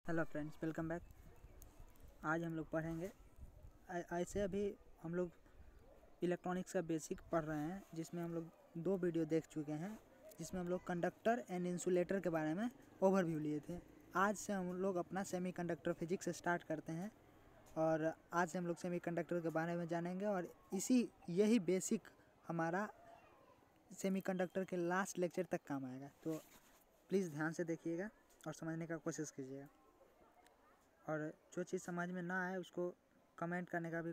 Hello friends, welcome back. आज हम लोग पढ़ेंगे ऐसे अभी हम लोग इलेक्ट्रॉनिक्स का बेसिक पढ़ रहे हैं, जिसमें हम लोग 2 वीडियो देख चुके हैं, जिसमें हम लोग कंडक्टर एंड इंसुलेटर के बारे में ओवरव्यू लिए थे। आज से हम लोग अपना सेमीकंडक्टर फिजिक्स स्टार्ट करते हैं और आज से हम लोग सेमीकंडक्टर के बारे में जानेंगे और यही बेसिक हमारा सेमीकंडक्टर के लास्ट लेक्चर तक काम आएगा। तो प्लीज़ ध्यान से देखिएगा और समझने का कोशिश कीजिएगा, और जो चीज़ समझ में ना आए उसको कमेंट करने का भी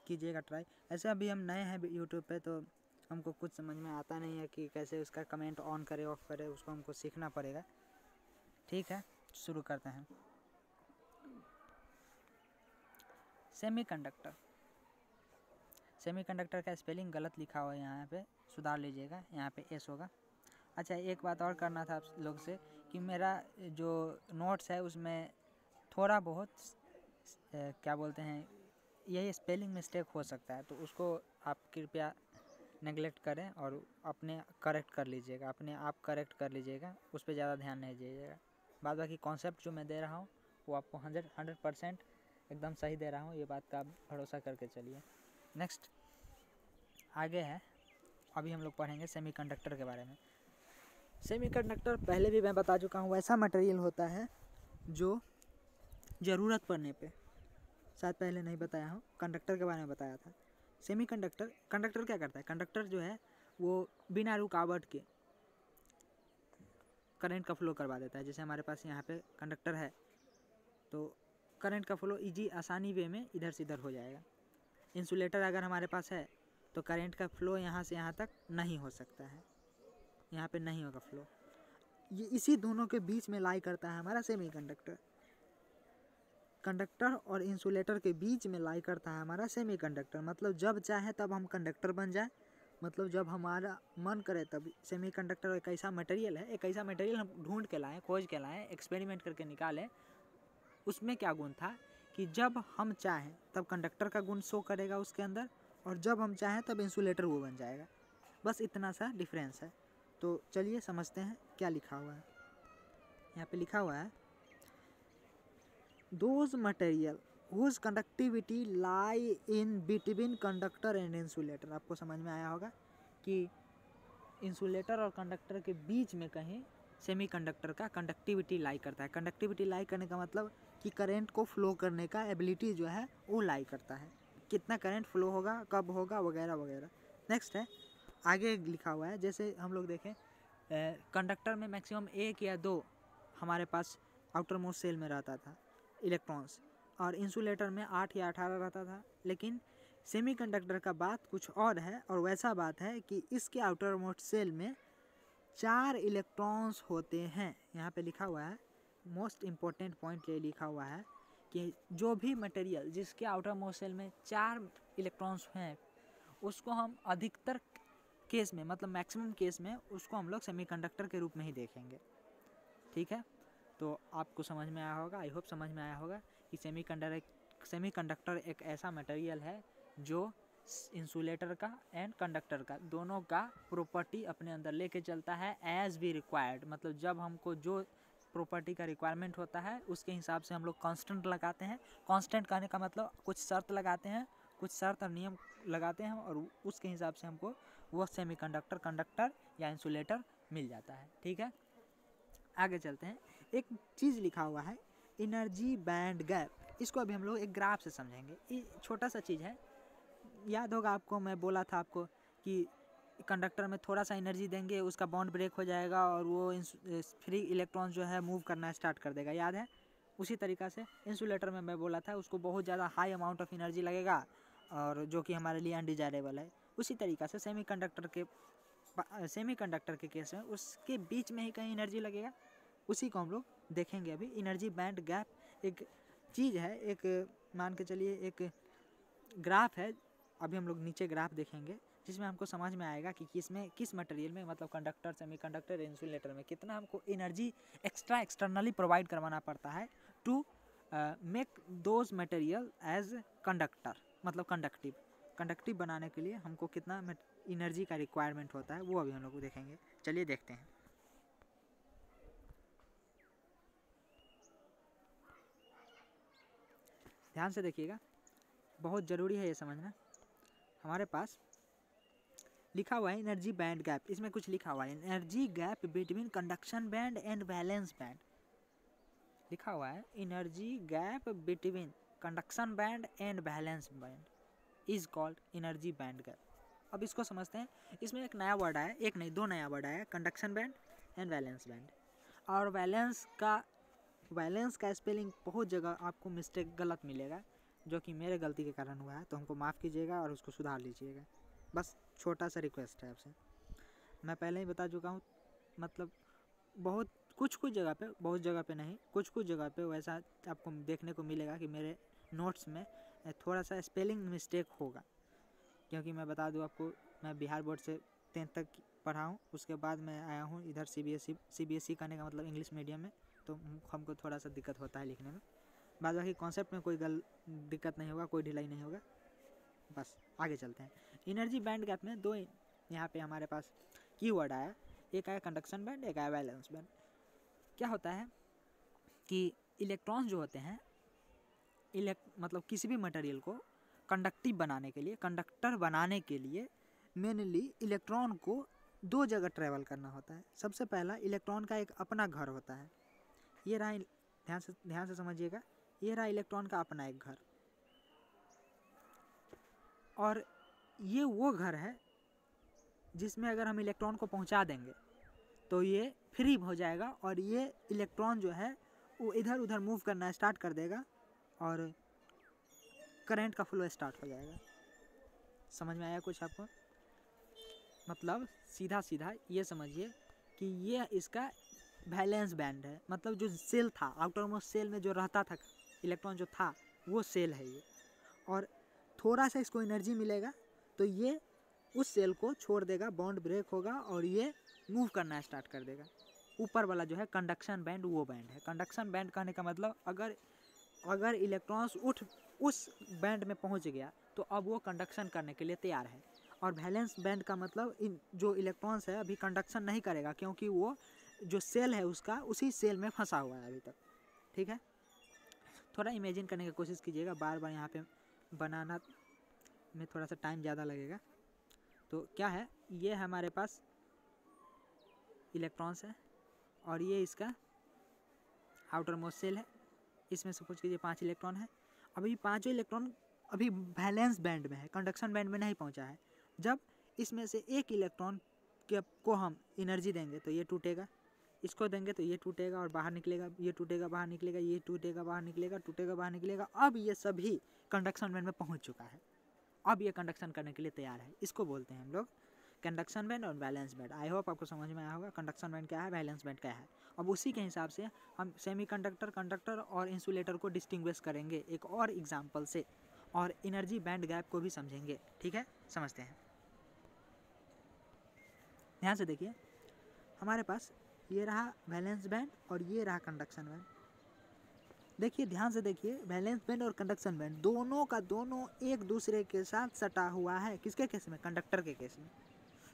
कीजिएगा ट्राई। ऐसे अभी हम नए हैं यूट्यूब पे, तो हमको कुछ समझ में आता नहीं है कि कैसे उसका कमेंट ऑन करे ऑफ करे, उसको हमको सीखना पड़ेगा। ठीक है, शुरू करते हैं। सेमीकंडक्टर सेमीकंडक्टर का स्पेलिंग गलत लिखा हुआ है, यहाँ पे सुधार लीजिएगा, यहाँ पे एस होगा। अच्छा, एक बात और करना था आप लोग से कि मेरा जो नोट्स है उसमें थोड़ा बहुत क्या बोलते हैं, यही स्पेलिंग मिस्टेक हो सकता है, तो उसको आप कृपया नेगलेक्ट करें और अपने करेक्ट कर लीजिएगा, अपने आप करेक्ट कर लीजिएगा, उस पर ज़्यादा ध्यान नहीं दीजिएगा। बाद बाकी कॉन्सेप्ट जो मैं दे रहा हूँ वो आपको 100% एकदम सही दे रहा हूँ, ये बात का आप भरोसा करके चलिए। नेक्स्ट आगे है, अभी हम लोग पढ़ेंगे सेमीकंडक्टर के बारे में। सेमीकंडक्टर पहले भी मैं बता चुका हूँ, वैसा मटेरियल होता है जो ज़रूरत पड़ने पे, शायद पहले नहीं बताया हूँ, कंडक्टर के बारे में बताया था। कंडक्टर क्या करता है? कंडक्टर जो है वो बिना रुकावट के करंट का फ्लो करवा देता है। जैसे हमारे पास यहाँ पे कंडक्टर है, तो करंट का फ्लो आसानी वे में इधर से इधर हो जाएगा। इंसुलेटर अगर हमारे पास है तो करंट का फ्लो यहाँ से यहाँ तक नहीं हो सकता है, यहाँ पे नहीं होगा फ्लो। ये इसी दोनों के बीच में लाई करता है हमारा सेमीकंडक्टर। कंडक्टर और इंसुलेटर के बीच में लाई करता है हमारा सेमीकंडक्टर। मतलब जब चाहे तब हम कंडक्टर बन जाए, मतलब जब हमारा मन करे तब। सेमीकंडक्टर एक ऐसा मटेरियल हम ढूंढ के लाएं, खोज के लाएं, एक्सपेरिमेंट करके निकालें। उसमें क्या गुण था कि जब हम चाहें तब कंडक्टर का गुण शो करेगा उसके अंदर, और जब हम चाहें तब इंसुलेटर वो बन जाएगा। बस इतना सा डिफरेंस है। तो चलिए समझते हैं क्या लिखा हुआ है। यहाँ पे लिखा हुआ है, those material whose conductivity lie in between conductor and insulator। आपको समझ में आया होगा कि इंसुलेटर और कंडक्टर के बीच में कहीं सेमीकंडक्टर का कंडक्टिविटी लाई करता है। कंडक्टिविटी लाई करने का मतलब कि करंट को फ्लो करने का एबिलिटी जो है वो लाई करता है, कितना करंट फ्लो होगा, कब होगा, वगैरह वगैरह। नेक्स्ट है, आगे लिखा हुआ है, जैसे हम लोग देखें कंडक्टर में मैक्सिमम 1 या 2 हमारे पास आउटर मोस्ट सेल में रहता था इलेक्ट्रॉन्स, और इंसुलेटर में 8 या 18 रहता था। लेकिन सेमीकंडक्टर का बात कुछ और है, और वैसा बात है कि इसके आउटर मोस्ट सेल में 4 इलेक्ट्रॉन्स होते हैं। यहाँ पे लिखा हुआ है, मोस्ट इम्पोर्टेंट पॉइंट ये लिखा हुआ है कि जो भी मटेरियल जिसके आउटर मोस्ट सेल में 4 इलेक्ट्रॉन्स हैं, उसको हम अधिकतर केस में, मतलब मैक्सिमम केस में, उसको हम लोग सेमीकंडक्टर के रूप में ही देखेंगे। ठीक है, तो आपको समझ में आया होगा, आई होप समझ में आया होगा कि सेमीकंडक्टर एक ऐसा मटेरियल है जो इंसुलेटर का एंड कंडक्टर का दोनों का प्रॉपर्टी अपने अंदर लेके चलता है एज बी रिक्वायर्ड। मतलब जब हमको जो प्रॉपर्टी का रिक्वायरमेंट होता है उसके हिसाब से हम लोग कांस्टेंट लगाते हैं। कांस्टेंट कहने का मतलब कुछ शर्त लगाते हैं, कुछ शर्त और नियम लगाते हैं, और उसके हिसाब से हमको वो सेमीकंडक्टर, कंडक्टर या इंसुलेटर मिल जाता है। ठीक है, आगे चलते हैं। एक चीज़ लिखा हुआ है एनर्जी बैंड गैप, इसको अभी हम लोग एक ग्राफ से समझेंगे। ये छोटा सा चीज़ है, याद होगा आपको, मैं बोला था आपको कि कंडक्टर में थोड़ा सा एनर्जी देंगे, उसका बॉन्ड ब्रेक हो जाएगा और वो फ्री इलेक्ट्रॉन जो है मूव करना स्टार्ट कर देगा, याद है? उसी तरीक़ा से इंसुलेटर में मैं बोला था उसको बहुत ज़्यादा हाई अमाउंट ऑफ एनर्जी लगेगा, और जो कि हमारे लिए अनडिजायरेबल है। उसी तरीक़ा से सेमीकंडक्टर के केस में उसके बीच में ही कहीं एनर्जी लगेगा, उसी को हम लोग देखेंगे अभी। एनर्जी बैंड गैप एक चीज़ है, एक मान के चलिए एक ग्राफ है। अभी हम लोग नीचे ग्राफ देखेंगे जिसमें हमको समझ में आएगा कि किस मटेरियल में, मतलब कंडक्टर, सेमीकंडक्टर, इंसुलेटर में कितना हमको एनर्जी एक्सटर्नली प्रोवाइड करवाना पड़ता है to make those material as conductor, मतलब कंडक्टिव बनाने के लिए हमको कितना एनर्जी का रिक्वायरमेंट होता है, वो अभी हम लोग देखेंगे। चलिए देखते हैं। ध्यान से देखिएगा, बहुत ज़रूरी है ये समझना। हमारे पास लिखा हुआ है एनर्जी बैंड गैप, इसमें कुछ लिखा हुआ है energy gap between conduction band and valence band, लिखा हुआ है energy gap between conduction band and valence band is called energy band gap. अब इसको समझते हैं। इसमें एक नया वर्ड आया, एक नहीं 2 नया वर्ड आया, conduction band and valence band. और वैलेंस का स्पेलिंग बहुत जगह आपको मिस्टेक गलत मिलेगा, जो कि मेरे गलती के कारण हुआ है, तो हमको माफ़ कीजिएगा और उसको सुधार लीजिएगा। बस छोटा सा रिक्वेस्ट है आपसे। मैं पहले ही बता चुका हूँ, मतलब बहुत कुछ जगह पे, बहुत जगह पे नहीं, कुछ जगह पे वैसा आपको देखने को मिलेगा कि मेरे नोट्स में थोड़ा सा स्पेलिंग मिस्टेक होगा। क्योंकि मैं बता दूं आपको, मैं बिहार बोर्ड से 10th तक पढ़ा हूँ, उसके बाद मैं आया हूँ इधर CBSE करने का मतलब इंग्लिश मीडियम में, तो हमको थोड़ा सा दिक्कत होता है लिखने में। बाद बाकी कॉन्सेप्ट में कोई दिक्कत नहीं होगा, कोई ढिलाई नहीं होगा। बस आगे चलते हैं। एनर्जी बैंड गैप में 2 यहाँ पे हमारे पास कीवर्ड आया, एक आया कंडक्शन बैंड, एक आया वैलेंस बैंड। क्या होता है कि इलेक्ट्रॉन्स जो होते हैं, मतलब किसी भी मटेरियल को कंडक्टिव बनाने के लिए, कंडक्टर बनाने के लिए मेनली इलेक्ट्रॉन को 2 जगह ट्रेवल करना होता है। सबसे पहला इलेक्ट्रॉन का एक अपना घर होता है, ये रहा, ध्यान से समझिएगा, ये रहा इलेक्ट्रॉन का अपना एक घर, और ये वो घर है जिसमें अगर हम इलेक्ट्रॉन को पहुंचा देंगे तो ये फ्री हो जाएगा और ये इलेक्ट्रॉन जो है वो इधर उधर मूव करना स्टार्ट कर देगा और करंट का फ्लो स्टार्ट हो जाएगा। समझ में आया कुछ आपको? मतलब सीधा ये समझिए कि ये इसका वैलेंस बैंड है, मतलब जो सेल था, आउटर मोस्ट सेल में जो रहता था इलेक्ट्रॉन जो था, वो सेल है ये। और थोड़ा सा इसको एनर्जी मिलेगा तो ये उस सेल को छोड़ देगा, बॉन्ड ब्रेक होगा और ये मूव करना स्टार्ट कर देगा। ऊपर वाला जो है कंडक्शन बैंड, वो बैंड है। कंडक्शन बैंड कहने का मतलब अगर इलेक्ट्रॉन्स उस बैंड में पहुंच गया तो अब वो कंडक्शन करने के लिए तैयार है। और वैलेंस बैंड का मतलब इन जो इलेक्ट्रॉन्स है अभी कंडक्शन नहीं करेगा, क्योंकि वो जो सेल है उसका उसी सेल में फंसा हुआ है अभी तक। ठीक है, थोड़ा इमेजिन करने की कोशिश कीजिएगा, बार बार यहाँ पे बनाना में थोड़ा सा टाइम ज़्यादा लगेगा। तो क्या है, ये हमारे पास इलेक्ट्रॉन्स है और ये इसका आउटर मोस्ट सेल है। इसमें सपोज कीजिए 5 इलेक्ट्रॉन है। अभी 5 इलेक्ट्रॉन अभी वैलेंस बैंड में है, कंडक्शन बैंड में नहीं पहुंचा है। जब इसमें से एक इलेक्ट्रॉन को हम एनर्जी देंगे तो ये टूटेगा, इसको देंगे तो ये टूटेगा और बाहर निकलेगा, ये टूटेगा बाहर निकलेगा, ये टूटेगा बाहर निकलेगा, टूटेगा बाहर निकलेगा। अब ये सभी कंडक्शन बैंड में पहुंच चुका है, अब ये कंडक्शन करने के लिए तैयार है। इसको बोलते हैं हम लोग कंडक्शन बैंड और वैलेंस बैंड। आई होप आपको समझ में आया होगा कंडक्शन बैंड क्या है, वैलेंस बैंड क्या है। अब उसी के हिसाब से हम सेमीकंडक्टर, कंडक्टर और इंसुलेटर को डिस्टिंग्विश करेंगे एक और एग्जांपल से, और एनर्जी बैंड गैप को भी समझेंगे। ठीक है, समझते हैं। ध्यान से देखिए, हमारे पास ये रहा वैलेंस बैंड और ये रहा कंडक्शन बैंड। देखिए ध्यान से देखिए, वैलेंस बैंड और कंडक्शन बैंड दोनों का दोनों एक दूसरे के साथ सटा हुआ है। किसके केस में? कंडक्टर के केस में।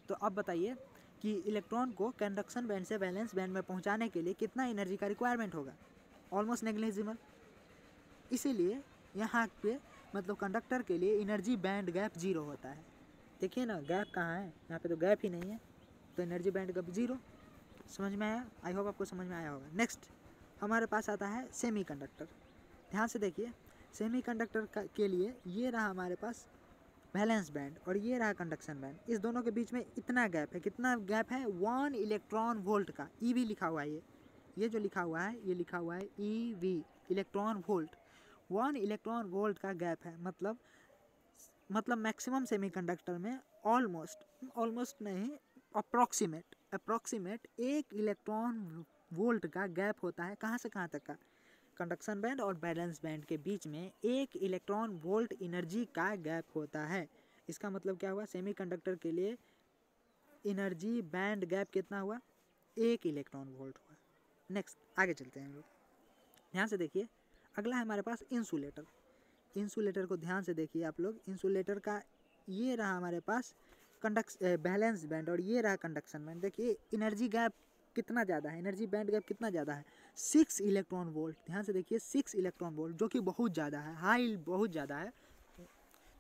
तो अब बताइए कि इलेक्ट्रॉन को कंडक्शन बैंड से वैलेंस बैंड में पहुंचाने के लिए कितना एनर्जी का रिक्वायरमेंट होगा? Almost negligible. इसीलिए यहाँ पे मतलब कंडक्टर के लिए एनर्जी बैंड गैप 0 होता है। देखिए ना, गैप कहाँ है? यहाँ पे तो गैप ही नहीं है, तो एनर्जी बैंड गैप 0। समझ में आया? आई होप आपको समझ में आया होगा। नेक्स्ट हमारे पास आता है सेमीकंडक्टर। ध्यान से देखिए, सेमीकंडक्टर के लिए ये रहा हमारे पास वैलेंस बैंड और ये रहा कंडक्शन बैंड। इस दोनों के बीच में इतना गैप है, कितना गैप है? 1 इलेक्ट्रॉन वोल्ट का। EV लिखा हुआ है, ये जो लिखा हुआ है, ये लिखा हुआ है EV, electron volt. 1 electron volt का गैप है। मतलब मैक्सिमम सेमीकंडक्टर में ऑलमोस्ट नहीं, अप्रॉक्सीमेट 1 इलेक्ट्रॉन वोल्ट का गैप होता है। कहाँ से कहाँ तक का? कंडक्शन बैंड और वैलेंस बैंड के बीच में 1 इलेक्ट्रॉन वोल्ट एनर्जी का गैप होता है। इसका मतलब क्या हुआ? सेमीकंडक्टर के लिए एनर्जी बैंड गैप कितना हुआ? 1 इलेक्ट्रॉन वोल्ट हुआ। नेक्स्ट आगे चलते हैं हम लोग। ध्यान से देखिए, अगला है हमारे पास इंसुलेटर। इंसुलेटर को ध्यान से देखिए आप लोग। इंसुलेटर का ये रहा हमारे पास वैलेंस बैंड और ये रहा कंडक्शन बैंड। देखिए एनर्जी गैप कितना ज़्यादा है, एनर्जी बैंड गैप कितना ज़्यादा है, 6 इलेक्ट्रॉन वोल्ट। ध्यान से देखिए 6 इलेक्ट्रॉन वोल्ट, जो कि बहुत ज़्यादा है, हाई बहुत ज़्यादा है।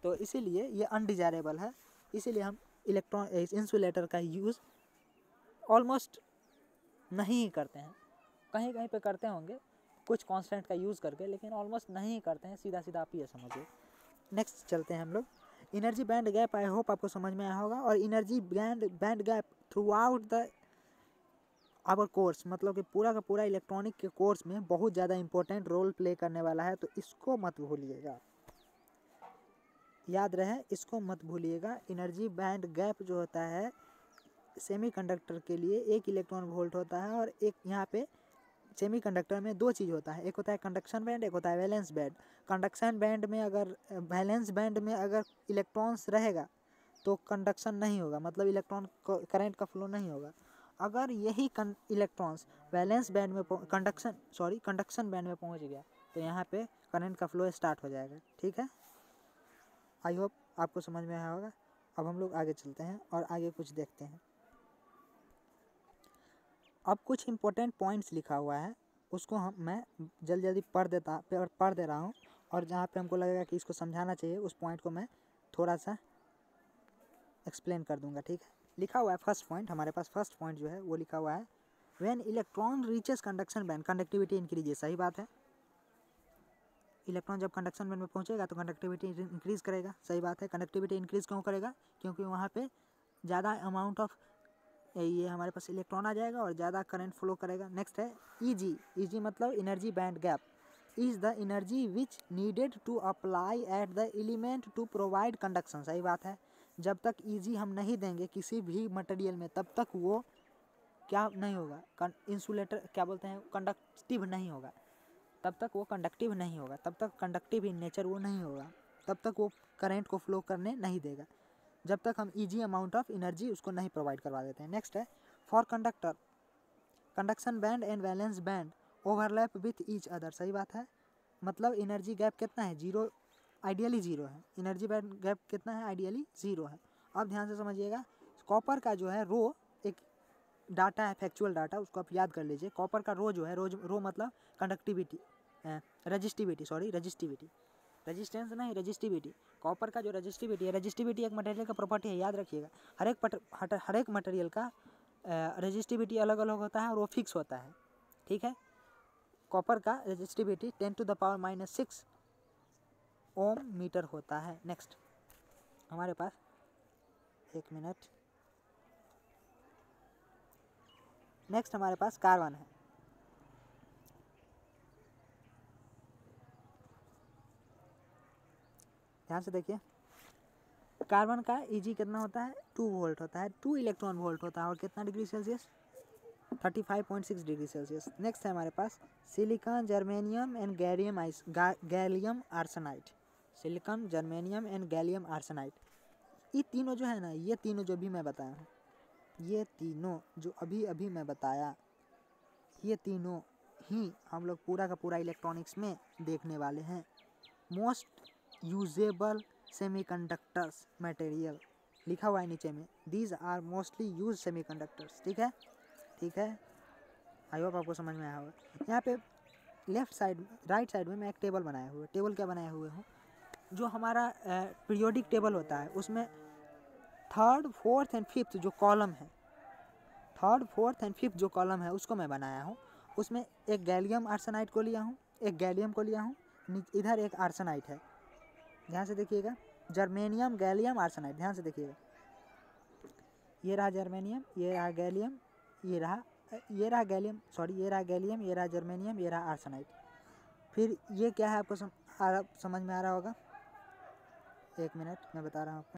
तो इसीलिए ये अनडिजायरेबल है। इसीलिए हम इंसुलेटर का यूज़ ऑलमोस्ट नहीं करते हैं। कहीं कहीं पे करते होंगे कुछ कांस्टेंट का यूज़ करके, लेकिन ऑलमोस्ट नहीं करते हैं, सीधा सीधा आप ये समझिए। नेक्स्ट चलते हैं हम लोग। Energy band gap I hope आपको समझ में आया होगा। और energy band gap throughout the our course, मतलब कि पूरा का पूरा इलेक्ट्रॉनिक के कोर्स में बहुत ज़्यादा इंपॉर्टेंट रोल प्ले करने वाला है। तो इसको मत भूलिएगा, याद रहे, इसको मत भूलिएगा। एनर्जी बैंड गैप जो होता है सेमीकंडक्टर के लिए 1 इलेक्ट्रॉन वोल्ट होता है। और एक यहाँ पे सेमीकंडक्टर में 2 चीज़ होता है, एक होता है कंडक्शन बैंड, एक होता है वैलेंस बैंड। कंडक्शन बैंड में अगर वैलेंस बैंड में अगर इलेक्ट्रॉन्स रहेगा तो कंडक्शन नहीं होगा, मतलब इलेक्ट्रॉन करंट का फ्लो नहीं होगा। अगर यही इलेक्ट्रॉन्स वैलेंस बैंड में कंडक्शन बैंड में पहुंच गया तो यहाँ पे करंट का फ्लो स्टार्ट हो जाएगा। ठीक है, आई होप आपको समझ में आया होगा। अब हम लोग आगे चलते हैं और आगे कुछ देखते हैं। अब कुछ इम्पोर्टेंट पॉइंट्स लिखा हुआ है, उसको मैं जल्दी पढ़ दे रहा हूँ। और जहाँ पे हमको लगेगा कि इसको समझाना चाहिए उस पॉइंट को मैं थोड़ा सा एक्सप्लेन कर दूंगा। ठीक है, लिखा हुआ है फर्स्ट पॉइंट, हमारे पास फर्स्ट पॉइंट जो है वो लिखा हुआ है, when electron reaches conduction band conductivity increases. सही बात है, इलेक्ट्रॉन जब कंडक्शन बैंड में पहुंचेगा तो कंडक्टिविटी इंक्रीज करेगा। सही बात है, कंडक्टिविटी इंक्रीज क्यों करेगा, क्योंकि वहाँ पे ज़्यादा अमाउंट ऑफ ये हमारे पास इलेक्ट्रॉन आ जाएगा और ज़्यादा करंट फ्लो करेगा। नेक्स्ट है ईजी। ईजी मतलब energy band gap is the energy which needed to apply at the element to provide conduction. सही बात है, जब तक ईजी हम नहीं देंगे किसी भी मटेरियल में तब तक वो क्या नहीं होगा, इंसुलेटर क्या बोलते हैं, कंडक्टिव नहीं होगा। तब तक वो कंडक्टिव नहीं होगा, तब तक कंडक्टिव इन नेचर वो नहीं होगा, तब तक वो करंट को फ्लो करने नहीं देगा, जब तक हम ईजी अमाउंट ऑफ एनर्जी उसको नहीं प्रोवाइड करवा देते हैं। नेक्स्ट है for conductor conduction band and valence band overlap with each other. सही बात है, मतलब एनर्जी गैप कितना है, जीरो, आइडियली जीरो है। एनर्जी बैंड गैप कितना है, आइडियली जीरो है। अब ध्यान से समझिएगा, कॉपर का जो है रो एक डाटा है, फैक्चुअल डाटा, उसको आप याद कर लीजिए। कॉपर का रो जो है, रो मतलब कंडक्टिविटी, रजिस्टिविटी, रेजिस्टेंस नहीं, रजिस्टिविटी। कॉपर का जो रजिस्टिविटी है, रजिस्टिविटी एक मटेरियल का प्रॉपर्टी है, याद रखिएगा। हर एक मटेरियल का रजिस्टिविटी अलग अलग होता है और वो फिक्स होता है। ठीक है, कॉपर का रजिस्टिविटी 10⁻⁻⁶ ओम मीटर होता है। नेक्स्ट हमारे पास, एक मिनट, नेक्स्ट हमारे पास कार्बन है। ध्यान से देखिए, कार्बन का ईजी कितना होता है, 2 वोल्ट होता है, 2 इलेक्ट्रॉन वोल्ट होता है। और कितना degree Celsius, 35.6 degree Celsius. Next है हमारे पास silicon, germanium and gallium arsenide. Silicon, germanium and gallium arsenide, ये तीनों जो है ना, ये तीनों जो भी मैं बताया हूँ, ये तीनों जो अभी मैं बताया, ये तीनों ही हम लोग पूरा का पूरा इलेक्ट्रॉनिक्स में देखने वाले हैं। मोस्ट यूजेबल सेमीकंडक्टर्स मटेरियल लिखा हुआ है नीचे में, these are mostly use semiconductors. ठीक है, ठीक है, आई होप आपको समझ में आया होगा। यहाँ पे राइट साइड में मैं एक टेबल बनाया हुआ है। टेबल क्या बनाए हुए हूँ, जो हमारा पीरियोडिक टेबल होता है उसमें 3rd, 4th एंड 5th जो कॉलम है, 3rd, 4th एंड 5th जो कॉलम है उसको मैं बनाया हूँ। उसमें एक गैलियम आर्सेनाइड को लिया हूँ, एक गैलियम को लिया हूँ, इधर एक आर्सेनाइड है। ध्यान से देखिएगा, जर्मेनियम, गैलियम, आर्सेनाइड। ध्यान से देखिएगा, ये रहा जर्मेनियम, ये रहा गैलियम, ये रहा गैलियम, सॉरी, ये रहा गैलियम, ये रहा जर्मेनियम, ये रहा आर्सेनाइड। फिर ये क्या है आपको समझ में आ रहा होगा। एक मिनट, मैं बता रहा हूँ आपको।